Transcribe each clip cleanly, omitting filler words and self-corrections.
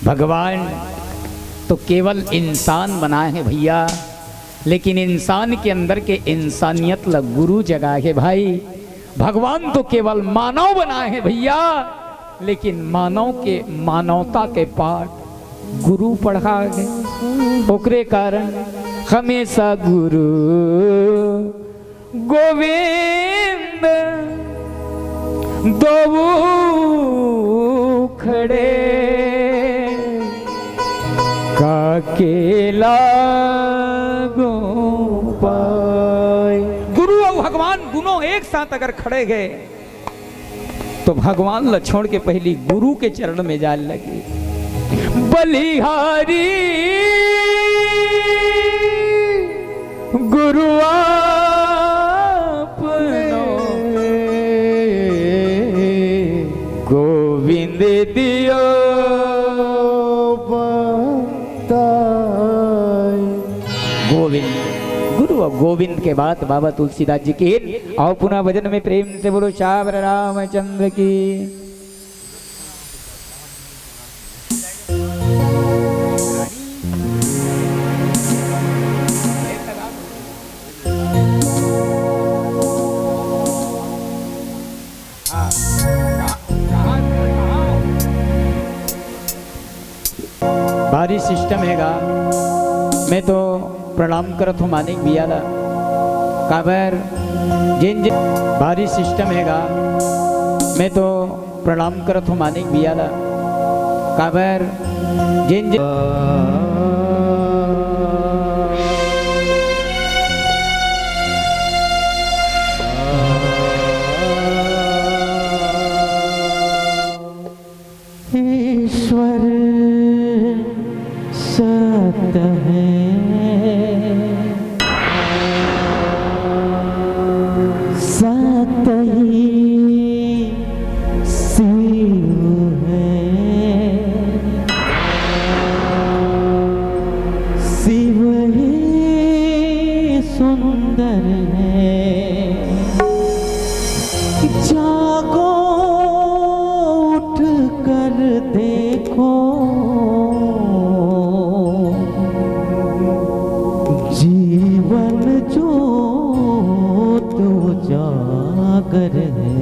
भगवान तो केवल इंसान बनाए हैं भैया, लेकिन इंसान के अंदर के इंसानियत ला गुरु जगाए है भाई। भगवान तो केवल मानव बनाए हैं भैया, लेकिन मानव के मानवता के पाठ गुरु पढ़ा है। ओकरे कारण हमेशा गुरु गोविंद दो खड़े काकेला गो पाए। गुरु और भगवान दोनों एक साथ अगर खड़े गए तो भगवान ला छोड़ के पहली गुरु के चरण में जाने लगे। बलिहारी गुरु आपनो गोविंद दियो गोविंद। गुरु और गोविंद के बाद बाबा तुलसीदास जी की आओ पुनः भजन में प्रेम से बोलो श्यावर रामचंद्र की। भारी सिस्टम हैगा। मैं तो प्रणाम करत हूँ मानिक भैया ला काबर जिन जिन भारी सिस्टम हैगा। मैं तो प्रणाम करत हूँ मानिक भैया ला काबर जिन जिन ईश्वर सत है सत ही शिव है शिव ही सुंदर है। जागो उठ कर देखो जीवन ज्योत उजागर है।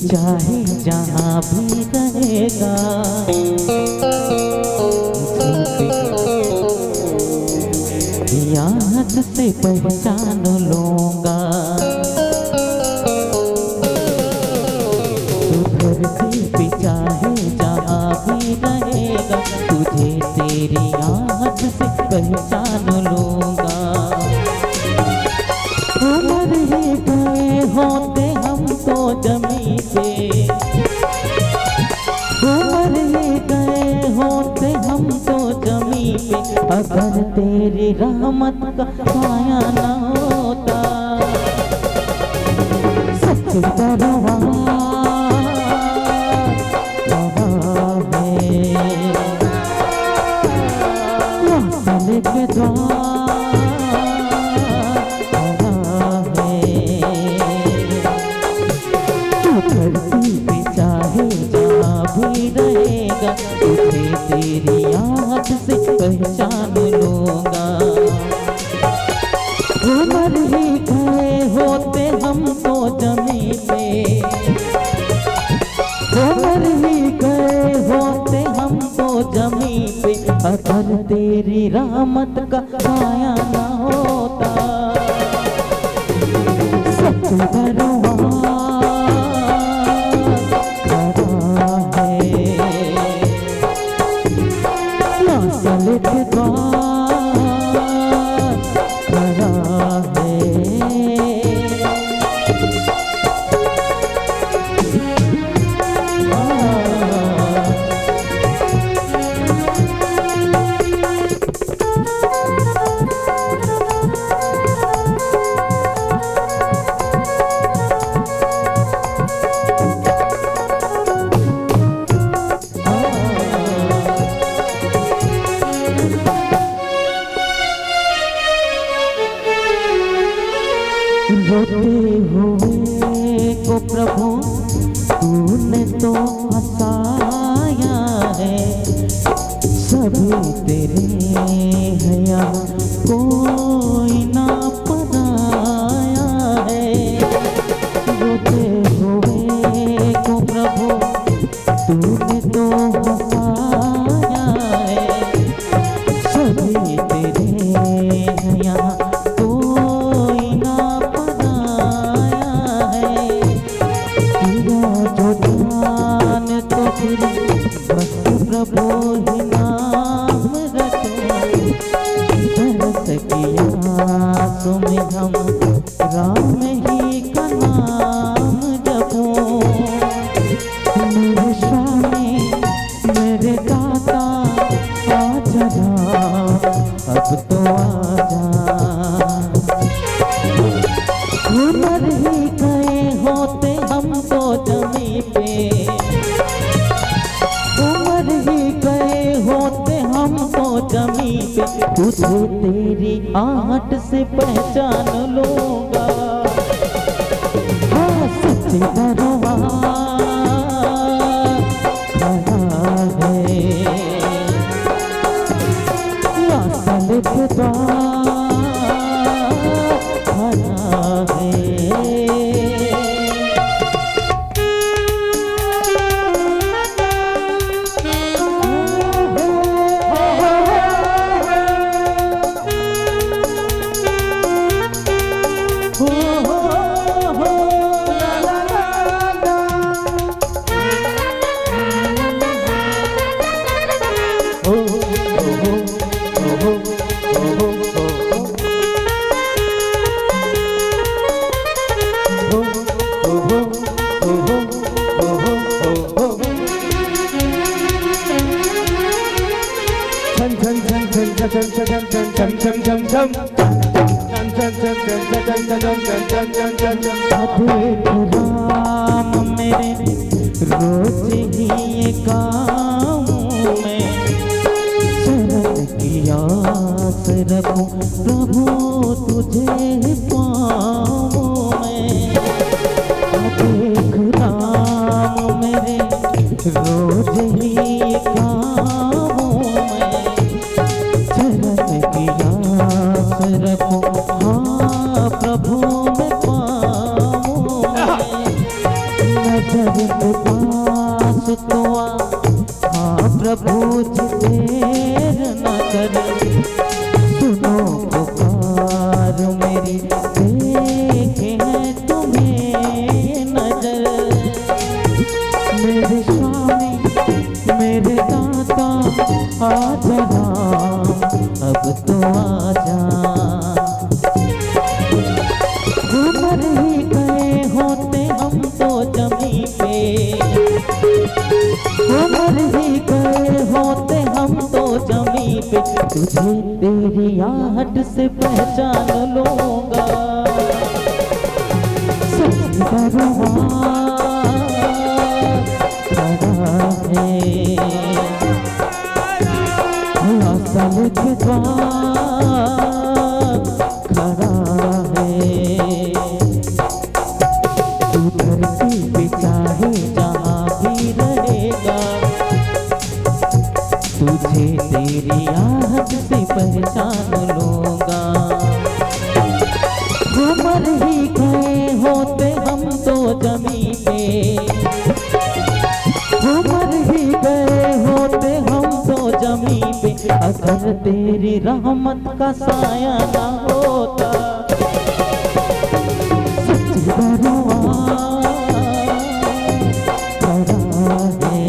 चाहे जहाँ भी रहेगा याद से पहचान लूंगा। तू धरती पे चाहे जहाँ भी रहेगा तुझे तेरी याद से पहचान लूंगा। उमर ही गए होते हम तो जमी पे उमर ही गए होते हम तो जमी पे अगर तेरी रहमत का पाया न होता। सच्चे दरबार है के द्वार भी रहेगा तुझे तेरी याद से पहचान लूंगा। उमर ही गए होते हम तो जमी पे उमर ही गए अगर तेरी रहमत का साया ना होता। सच दरबार खड़ा है, ना सलित द्वार खड़ा है। रोते हुए को प्रभु तूने तो हंसाया है, सभी तेरे हैं यहाँ कोई ना पराया है। रोते हुए को प्रभु तूने तो हंसाया है, सभी तेरे हैं यहाँ बस प्रभु ही नाम रखो। तरस की आंसू में हम राम ही का नाम जपो। मेरे स्वामी मेरे दाता आजा राम, अब तो आजा। हुनर ही गए होते हम तो जमी पे, जमी पे तुझे तेरी आहट से पहचान लूंगा। हाँ सच्चे दरबार खड़ा है, या सलित द्वार खड़ा है। राम मेरे रोज ही ये काम में शरण की आस रखूं प्रभु तुझे पाऊं मैं। देख राम मेरे रोज ही ये काम में शरण की आस रखूं। हाँ प्रभु मैं पाऊं नजर के पास तो आ। हाँ प्रभु जी देर न कर, सुनो पुकार मेरी, देखे है तुम्हें नजर। मेरे स्वामी मेरे दाता आजा राम, अब तो आजा। घूमर ही गए होते हम तो जमी पे, घूमर ही गए होते हम तो जमी पे तुझे तेरी आहट से पहचान लूंगा। सच दरबार खड़ा है, सलित द्वार खड़ा है। तू धरती पे चाहे जहाँ भी रहेगा, तुझे तेरी आहट से पहचान लूंगा। घूमर ही गए होते हम तो जमी पे, घूमर ही गए होते हम तो जमी पे अगर तेरी रहमत का साया ना होता। सच दरबार खड़ा है,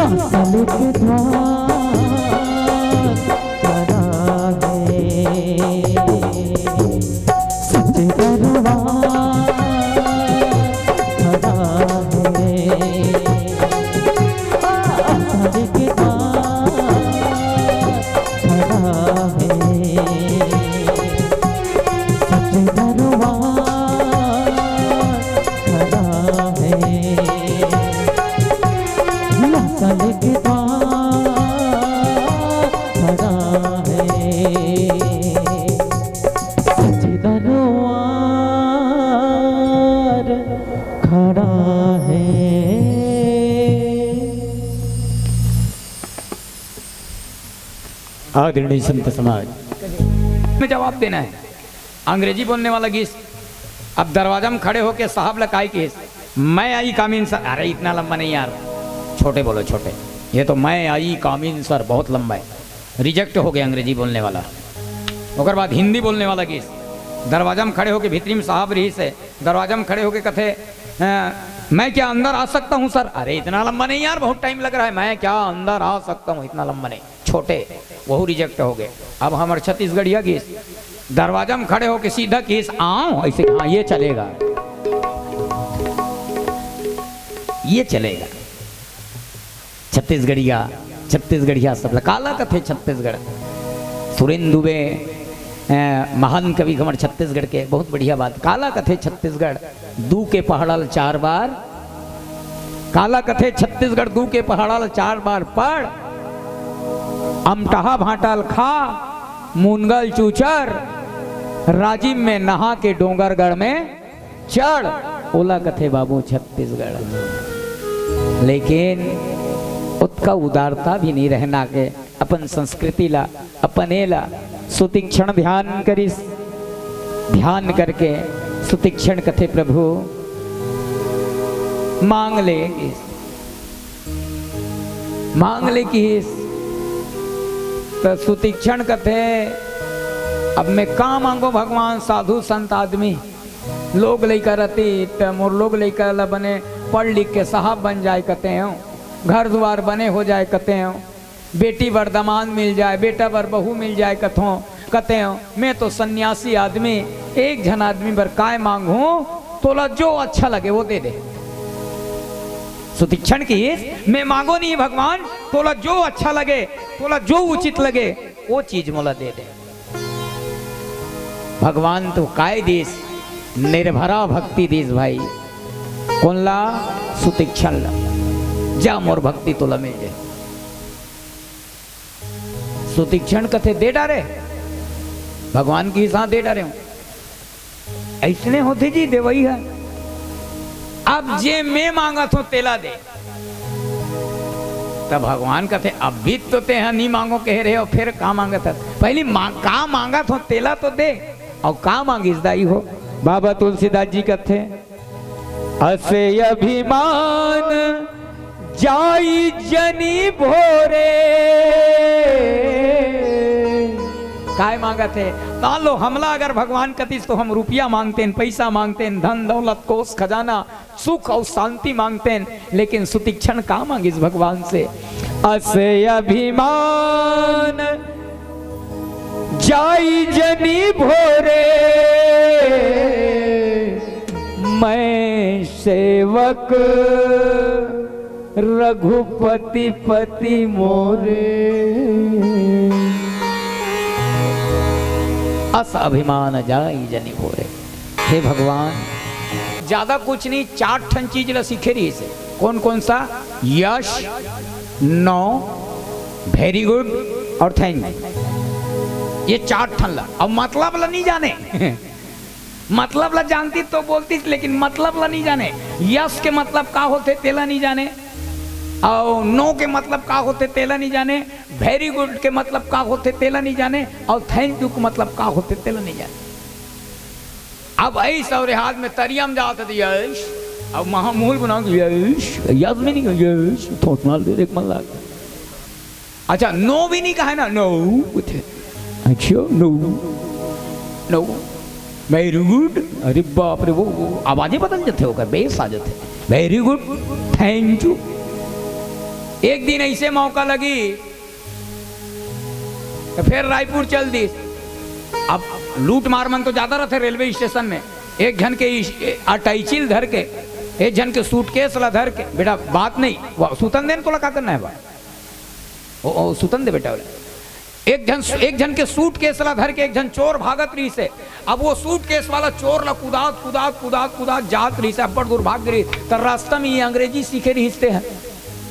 असल के द्वार खड़ा है। सच दरबार खड़ा है, असल के द्वार खड़ा है। सच दरबार खड़ा है, असल के द्वार खड़ा है। सच दरबार खड़ा है। आदरणीय संत समाज में जवाब देना है। अंग्रेजी बोलने वाला गीस अब दरवाजा में खड़े होके साहब लकाई केस मैं आई कामीन सर। अरे इतना लंबा नहीं यार, छोटे बोलो छोटे। ये तो मैं आई कामीन सर बहुत लंबा है, रिजेक्ट हो गया अंग्रेजी बोलने वाला। ओकर बाद हिंदी बोलने वाला गीस दरवाजा में खड़े होके भीतरी में साहब रही से दरवाजा में खड़े होके कथे मैं क्या अंदर आ सकता हूँ सर। अरे इतना लंबा नहीं यार, बहुत टाइम लग रहा है। मैं क्या अंदर आ सकता हूँ, इतना लंबा नहीं, छोटे, वह रिजेक्ट हो गए। अब हमारे छत्तीसगढ़िया गीस दरवाजा में खड़े होके सीधा केस आओ ऐसे, हाँ ये चलेगा, ये चलेगा। छत्तीसगढ़िया सब काला कथे छत्तीसगढ़। सुरेंद्र दुबे महान कवि हमारे छत्तीसगढ़ के, बहुत बढ़िया बात। काला कथे छत्तीसगढ़ दू के पहाड़ल 4 बार, काला कथे छत्तीसगढ़ दू के पहाड़ल 4 बार पढ़। अमटहा भाटल खा मुनगल चूचर, राजिम में नहा के डोंगरगढ़ में चढ़। ओला कथे बाबू छत्तीसगढ़। लेकिन उसका उदारता भी नहीं रहना के अपन संस्कृति ला अपने ला सुतीक्षण ध्यान करिस, ध्यान करके सुतीक्षण कथे प्रभु मांग ले, मांग ले कि तो सुतीक्षण कथे अब मैं का मांगो भगवान। साधु संत आदमी लोग लेकर रहती मोर लोग लेकर ला बने पढ़ लिख के साहब बन जाए कहते हैं, घर द्वार बने हो जाए कहते हैं, बेटी बर दामाद मिल जाए, बेटा बर बहू मिल जाए कथों कहते हैं। मैं तो सन्यासी आदमी, एक जन आदमी बर काय मांगू, तोला जो अच्छा लगे वो दे दे। सुतीक्षण की मैं मांगो नहीं भगवान, तोला जो अच्छा लगे, तोला जो उचित लगे वो चीज मोला दे दे। भगवान तो काय देश निर्भरा भक्ति देश भाई। कौन ला? सुतीक्षण ला। जा मोर भक्ति तोला मिल जाए। सुतीक्षण कथे दे डारे भगवान की साथ दे डारे हूं, ऐसने होते जी दे वही है। अब जे मैं मांगा तो तेला दे, तब भगवान कहते अब भी तो ते नहीं मांगो कह रहे हो, फिर का मांगा था पहले का मांगा तो तेला तो दे, और का मांगिस दाई हो। बाबा तुलसीदास जी कहते असे अभिमान जाई जनी भोरे। काय मांगा थे ता लो हमला अगर भगवान कतिस तो हम रुपया मांगते हैं, पैसा मांगते हैं, धन दौलत कोष खजाना सुख और शांति मांगते हैं, लेकिन सुतीक्षण का मांगिस भगवान से। असे अभिमान जाई जनी भोरे, मैं सेवक रघुपति पति मोरे। अस अभिमान जाई जनी भोरे। हे भगवान ज्यादा कुछ नहीं, 4 ठन चीज ला सीखे रही से। कौन कौन सा? यश, नो, वेरी गुड और थैंक। ये 4 ठन ला। अब मतलब ला नहीं जाने मतलब ला जानती तो बोलती, लेकिन मतलब ला नहीं जाने। यश के मतलब का होते तेला नहीं जाने, और नो के मतलब का होते तेला नहीं जाने, वेरी गुड के मतलब का होते तेला नहीं जाने, और थैंक यू के मतलब का होते तेला नहीं जाने। अब ऐसा और हाथ में तरियम जाते थे यश, अब महामूल बना यश, यश में नहीं यश थोड़ा दे एक मन लगा अच्छा नो भी नहीं कहा है ना, नो अच्छा नो नो वेरी गुड। अरे बाप रे, वो आवाजें बदल जाते होगा, बेस आ जाते। Very good, thank you. एक दिन ऐसे मौका लगी तो फिर रायपुर चल दी। अब लूट मार मन तो ज्यादा रहते रेलवे स्टेशन में। एक जन के अटैचिल धर के, एक जन के सूटकेस ला धर के, बेटा बात नहीं सुतन देन तो लगा करना है बा, ओ सुतन दे बेटा। एक जन के सूटकेस ला धर के एक जन चोर भागत रही से। अब वो सूटकेस वाला चोर ला कुदात जात रही से, अब्बड़ दूर भाग रही। तो रास्ता में ये अंग्रेजी सीखे रही हैं।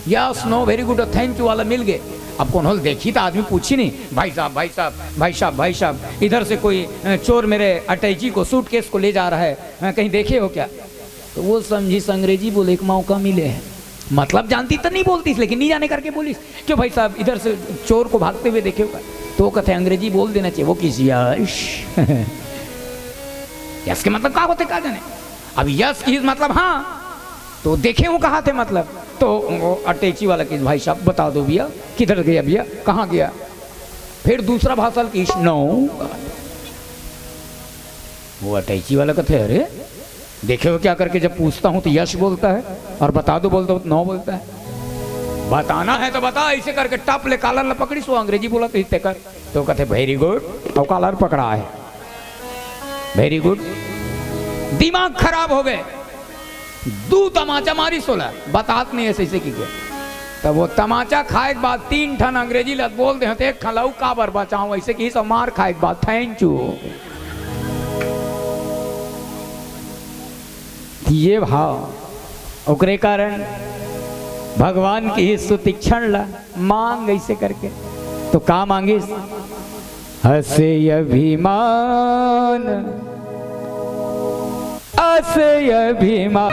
Yes know very good thank you वाला मिल गए। अब कौन होल देखी तो आदमी पूछी नहीं, भाई साहब भाई साहब भाई साहब भाई साहब, इधर से कोई चोर मेरे अटैची को सूटकेस को ले जा रहा है, कहीं देखे हो क्या? तो वो समझी अंग्रेजी बोले, एक मौका मिले है। मतलब जानती तो नहीं बोलती, लेकिन नहीं जाने करके बोली क्यों भाई साहब इधर से चोर को भागते हुए देखे होगा। तो वो कहते अंग्रेजी बोल देना चाहिए। वो किस यश यश के मतलब क्या होते क्या जाने। अब यश की मतलब हाँ तो देखे हो कहा थे मतलब। तो वो अटैची वाला किस भाई साहब बता दो भैया किधर गया भैया, कहाँ गया। फिर दूसरा भाषा की नो। वो अटैची वाला कहते अरे देखे हो क्या करके जब पूछता हूं तो यश बोलता है और बता दो बोलता हूं तो नो बोलता है। बताना है तो बता, ऐसे करके टप ले कॉलर पकड़ी सो अंग्रेजी बोला तो इतने कर। तो कहते वेरी गुड, और कॉलर पकड़ा है वेरी गुड। दिमाग खराब हो गए, दू तमाचा मारी सोला बतात नहीं ऐसे ऐसे की गया। तब वो तमाचा खाए के बाद 3 ठन अंग्रेजी लत बोल दे, एक खलाऊ का बर बचाऊं ऐसे की सब मार खाए के बाद थैंक यू। ये भाव ओकरे कारण भगवान की ही सुतीक्षण ला मांग ऐसे करके। तो का मांगिस? हसे अभिमान हसे अभिमान।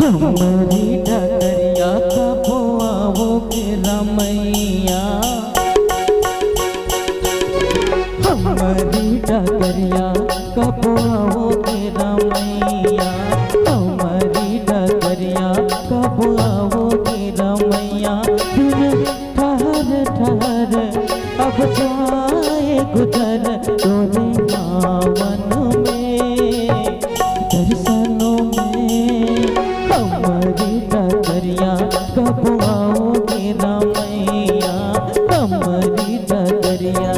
हमारी डगरिया कब आओगे रमैया, हमारी डगरिया कब आओगे रमैया, हमारी डगरिया कब आओगे रमैया। दिन ठहर ठहर अब जाए गुजर तोरे नावन में दर्शनों में। हमारी डगरिया कब आओगे रमैया, हमारी डगरिया।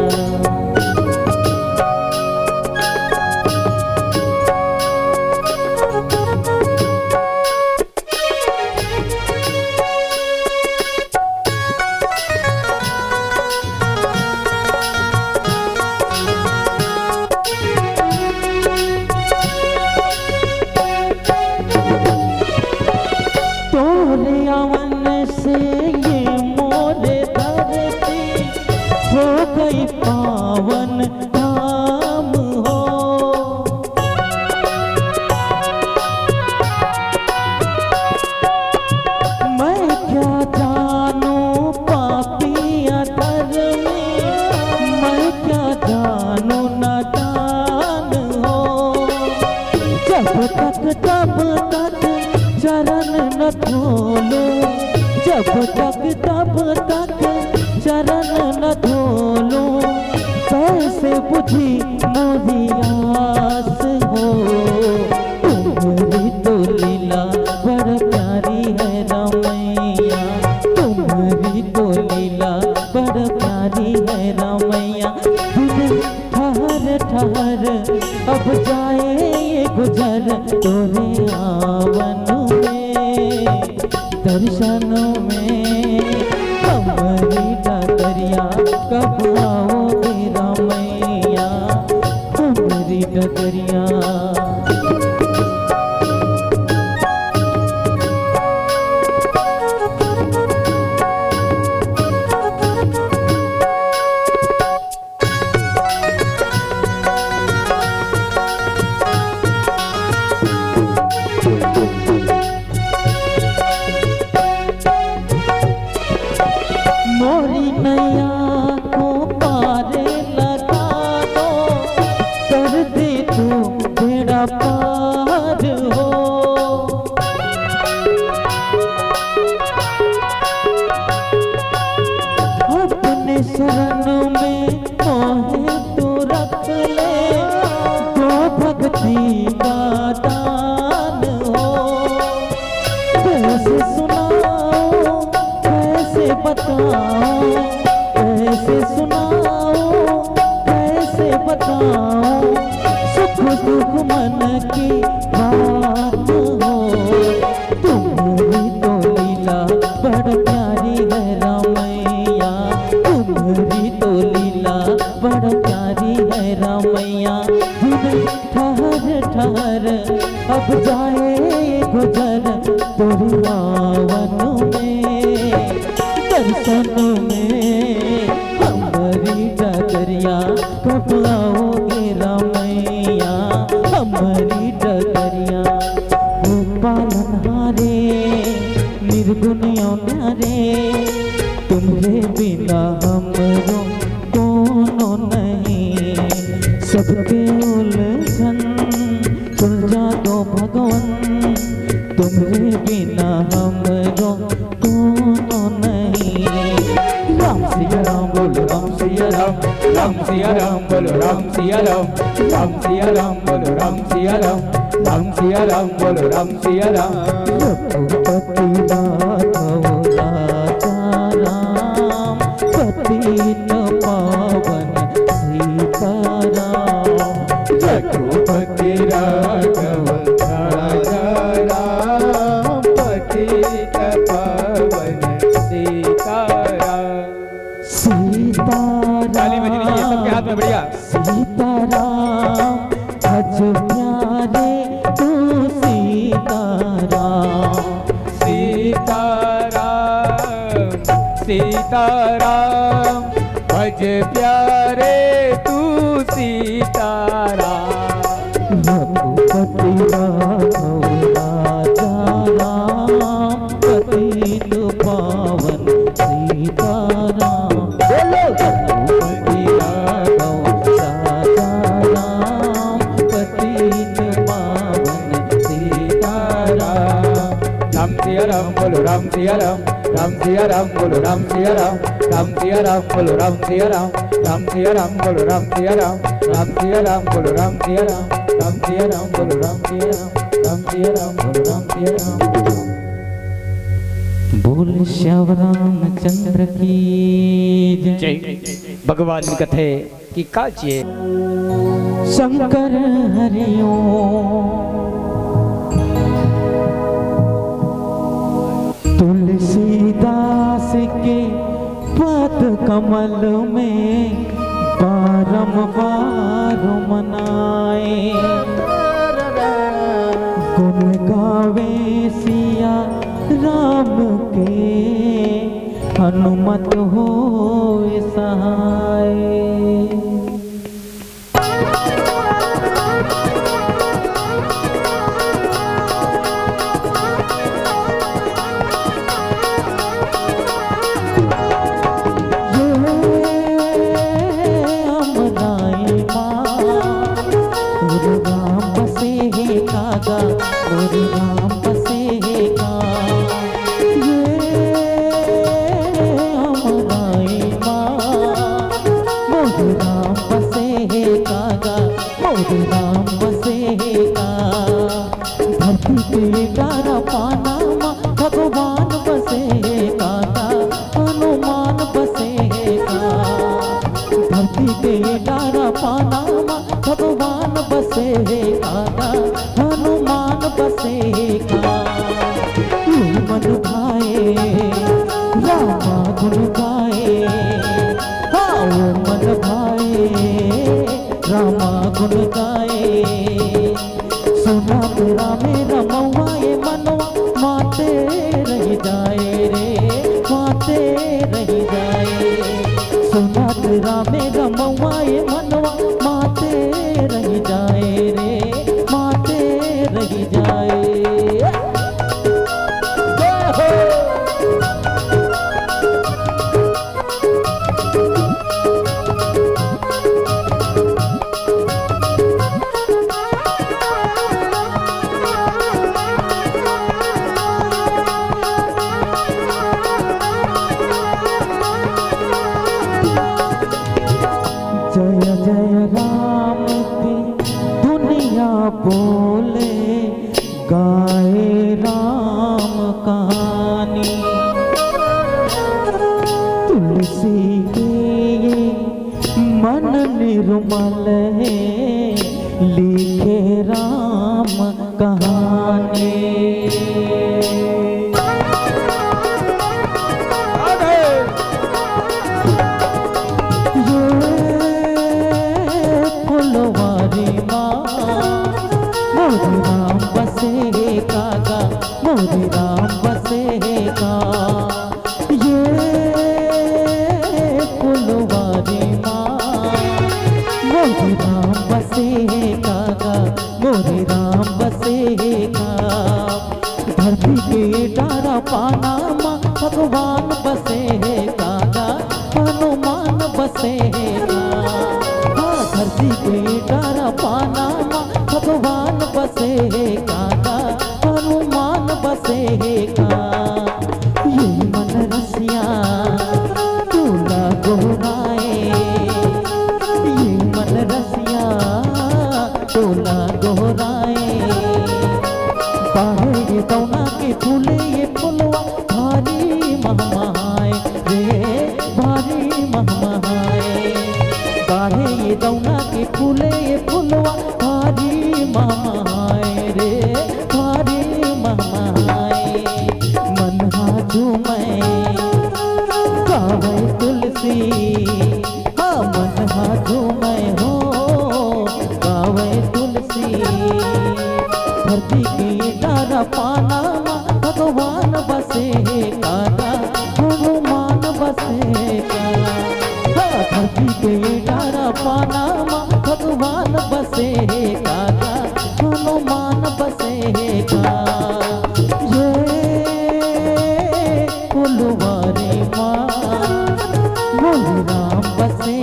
पावन धाम हो, मैं क्या जानूं पापिया धर्म में, मैं क्या जानूं नादान हो। जब तक चरण न धोलो, जब तक तब तक चरण न धोलो, कैसे बुझी मोरी आस हो। तुम्हारी तो लीला बड़ प्यारी है रामैया, तुम्हारी तो लीला बड़ प्यारी है रामैया। दिन ठहर ठहर अब जाए ये गुजर, तोरे आवन में दर्शनों में। हमारी डगरिया कब आओगे रामैया, हमारी डगरिया। मोरी नैया को पारे लगा दो, कर दे तू बेड़ा पार हो। अपने शरण में मोहे तू रख ले, तो भक्ति का दान हो। कैसे सुनाओ कैसे बताओ, कैसे सुनाओ कैसे बताओ, सुख दुख मन की बात हो। तुम्हारी तो लीला बड़ प्यारी है रामैया, तुम्हारी तो लीला बड़ प्यारी है रामैया। दिन ठहर ठहर अब जाए गुजर, तोरी आवन में दर्शन में। हमारी डगरिया कब आओगे रामैया, हमारी डगरिया। ओ पालनहारे निर्गुण न्यारे, तुम्हारे बिना हमरो कोनो नहीं। सबके उलझन सुलझा दो भगवन, तुम्हारे बिना हमरो कोनो नहीं। राम सिया राम बोलो राम सिया राम, राम सिया राम बोलो राम सिया राम, राम सिया राम बोलो राम सिया राम, राम सिया राम बोलो राम सिया राम। रघुपति राघव राजा राम, पतित पावन सीताराम। रघुपति राघव राजा राम, पतित पावन सीताराम। सीताराम ताली बज रही है सबके हाथ में, बढ़िया। सीताराम भज प्यारे तू सीताराम। सीताराम सीताराम भज प्यारे तू सीताराम। रघुपति राघव राजा राम, पतित पावन सीताराम। बोलो रघुपति राघव राजा राम, पतित पावन सीताराम। राम सिया राम बोलो राम सिया राम, राम सिया राम बोलो राम सिया राम, राम सिया राम बोलो राम सिया राम, राम सिया राम बोलो राम सिया राम, राम सिया राम बोलो राम सिया राम, राम सिया राम बोलो राम सिया राम, राम सिया राम बोलो राम सिया राम। बोल श्याम रामचंद्र की जय। भगवान कथे की काचिए शंकर हरिओम। तुलसीदास के पद कमल में बारंबार मनाए, गुण गावे सिया राम के, हनुमत होए सहाय। राम बसे है कागा, राम बसे है के डारा पाना माँ भगवान बसे काका हनुमान बसे का। धरती के डारा पाना माँ भगवान बसे काका हनुमान बसे का। मन भाए रामा गुण गाए, हाँ मन भाए रामा गुण गाए। सुना तेरा मेरा मौआ ये मनवा माते रह जाए रे माते रह जाए। सुना तेरा मेरा मौआ ये मनवा माते रह जाए रे माते रह जाए। जय जय राम की दुनिया बोले गाए राम कहानी। तुलसी के ये मन निर्मल है लिखे राम कहानी। फुलवारी माँ मोरी राम बसे काका मोरी राम बसे का। ये फुलवारी माँ मोरी राम बसे काका मोरी राम बसे का। धरती के डारा पाना माँ भगवान बसे काका हनुमान बसे का। धरती के डारा पाना माँ भगवान बसे काका हनुमान बसे का। ये मन रसिया दूल्हा गोराए, ये मन रसिया दूल्हा गोराए। बाहे ये दौना के फूले ये फुलवा भारी महमाए रे भारी महमाए। बाढ़े ये दौना के फूले ये फुलवा भारी महमाए रे भारी महमाए। मन हाजू मैं गावे तुलसी, हाँ मन हाजू मैं हो गावे तुलसी। धरती के डारा पाना माँ भगवान बसे काका हनुमान बसे का। धरती के डारा पाना माँ भगवान बसे काका हनुमान बसे का। ये फुलवारी माँ मोरी राम बसे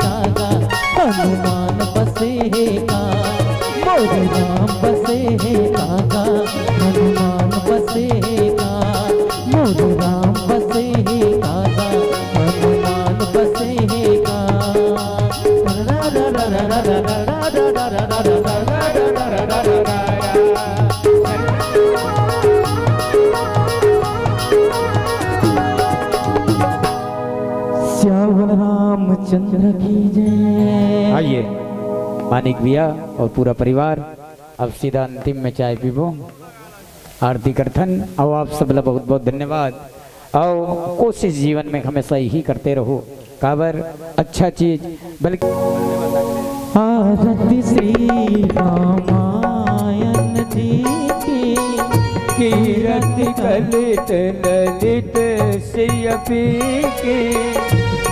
काका हनुमान बसे का। मोरी राम बसे काका हनुमान बसे का। मोरी राम बसे काका हनुमान बसे का। श्याम रामचंद्र की जय। आइए मानिक भैया और पूरा परिवार अब सीधा अंतिम में चाय पीबो आरती करथन। और आप सब बहुत बहुत धन्यवाद। और कोशिश जीवन में हमेशा यही करते रहो काबर अच्छा चीज बल्कि। आरती श्री रामायण जी की कीरति कलित ललित श्रीयपी के।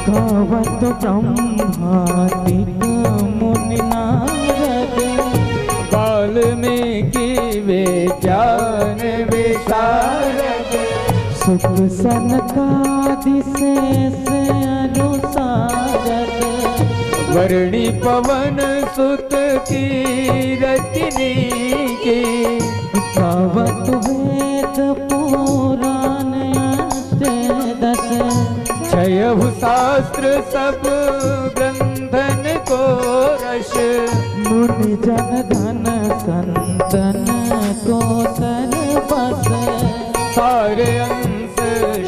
गावत ब्रह्मादिक मुनि नारद वाल्मीकि विज्ञान विशारद। सुख सनकादि शेष अनुसारद। वर्णि पवन सुत कीरतिनी के। गावत वेद पुराण अष्टदश। छयहु शास्त्र सब ग्रंथन को रस। मुनि जन धन संतन को सर सारे अंश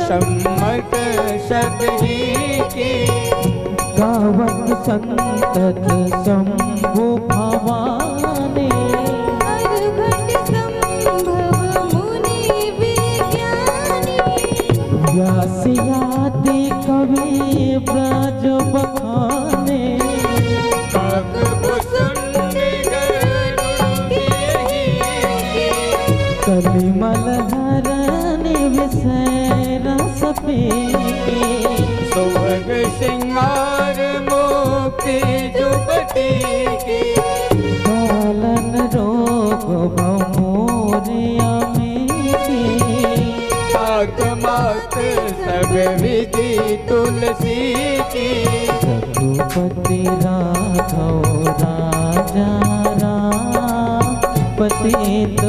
सम्मत सभी की गावत संतत शंभु भवानी व्यासियादि कवि ब्रज बखाने कलिमल हरण विषय रस पीके सुभग सिंगार मुक्ति जुबती की पालन रोग भमोरिया मात सब विधि तुलसी की रघुपति राघव राजा राम पतित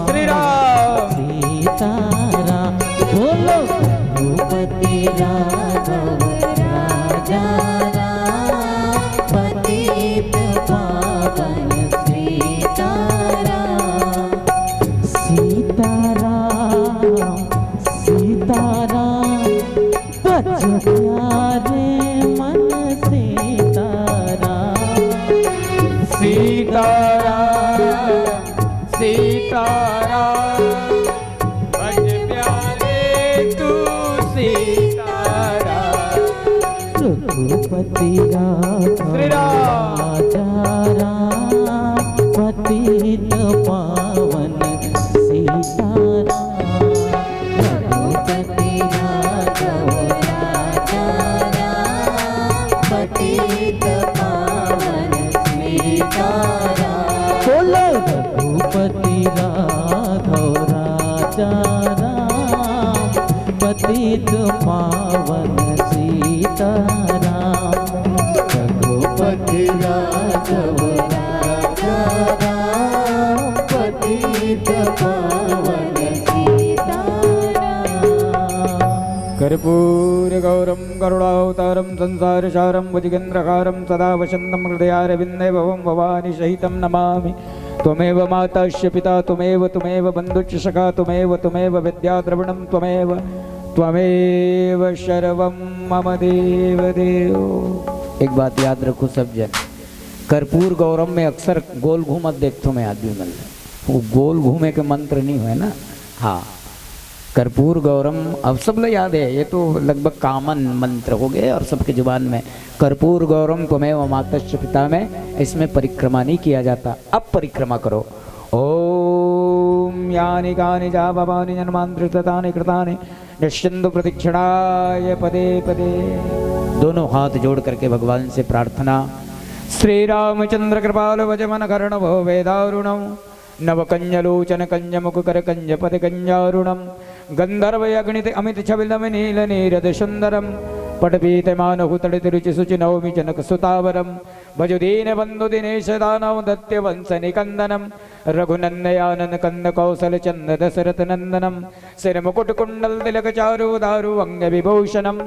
श्री राम सीताराम बोलो रघुपति राघव राजा राम पतित पावन सीताराम सीताराम सीताराम बच प्यारे मन सीताराम सीताराम सीताराम बज प्यारे तू सीताराम रघुपति श्री राम राजा राम पतित पावन सीताराम रघुपति राघव राजा राम पतित पावन सीताराम बोलो रघुपति राघव राजा राम पतित पावन सीताराम रघुपति राघव राजा राम पतित पावन सीताराम कर्पूर गौरम करुणावतारम संसार सारम भुजगेन्द्रहारम सदा वसंतम हृदयारविंदे भवम भवानी सहितं नमामि त्वमेव माताश्च पिता त्वमेव बन्धुश्च सखा त्वमेव विद्या द्रविणं त्वमेव सर्वं मम देव देव। एक बात याद रखो सब जन, कर्पूर गौरम में अक्सर गोल घूमत देखते मैं आदमी मिल वो गोल घूमे के मंत्र नहीं हुए ना। हाँ, कर्पूर गौरम अब सब लोग याद है, ये तो लगभग कॉमन मंत्र हो गए और सबके जुबान में। कर्पूर गौरम त्वमेव मातश्च पिता में इसमें परिक्रमा नहीं किया जाता। अब परिक्रमा करो। ओम यानि कानि जा भवानि जन्मांतरितानि कृतानि निश्चिंदु प्रदक्षिणाय पदे पदे। दोनों हाथ जोड़ करके भगवान से प्रार्थना। श्री रामचंद्र कृपाल वजमन कर्ण भो वेदारुणम नवकंजलोचन कंजमुख कर कंज पद कंजारुणम गंधर्व अग्नित अमित छविलम नील नीरद सुंदरम पटपीतमानहु तड़ित रुचि सुचि नवमी जनक सुतावरम भजुदीन बंधु दिनेश दानव दत्य वंश निकंदनम रघुनंदयानन कंद कौशल चंद दशरथ नंदनम सिर मुकुट कुंडल तिलक चारु दारु अंग विभूषणम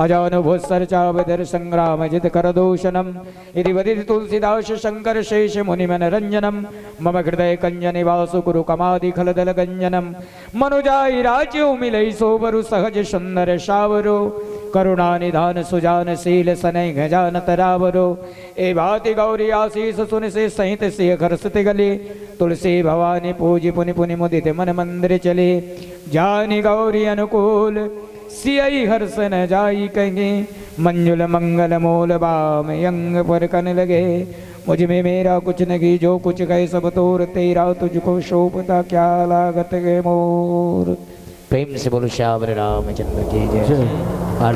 अजानुभुस्सर चावदर संग्राम जित करदूषणम इति वदित तुलसीदास शंकर शेष मुनिमन रंजनम मम हृदय कंज निवासु कुरु कमादि खलदल गंजनम मनुजाई राज्यो मिलई सोबरु सहज सुंदर शावरो करुणा निधान सुजान शील सनय गजान तरावरो ए भाति गौरी आशीष सुन से सहित सिंह खरसते गले तुलसी भवानी पूजी पुनि पुनि मुदित मन मंदिर चले जानी गौरी अनुकूल सियई हर्ष न जाई कहें मंजुल मंगल मोल बाम यंग पर कन लगे मुझ में मेरा कुछ नहीं जो कुछ गए सब तोर तेरा तुझको शोभता क्या लागत गए मोर। प्रेम से बोलो श्याम रामचंद्र की जय।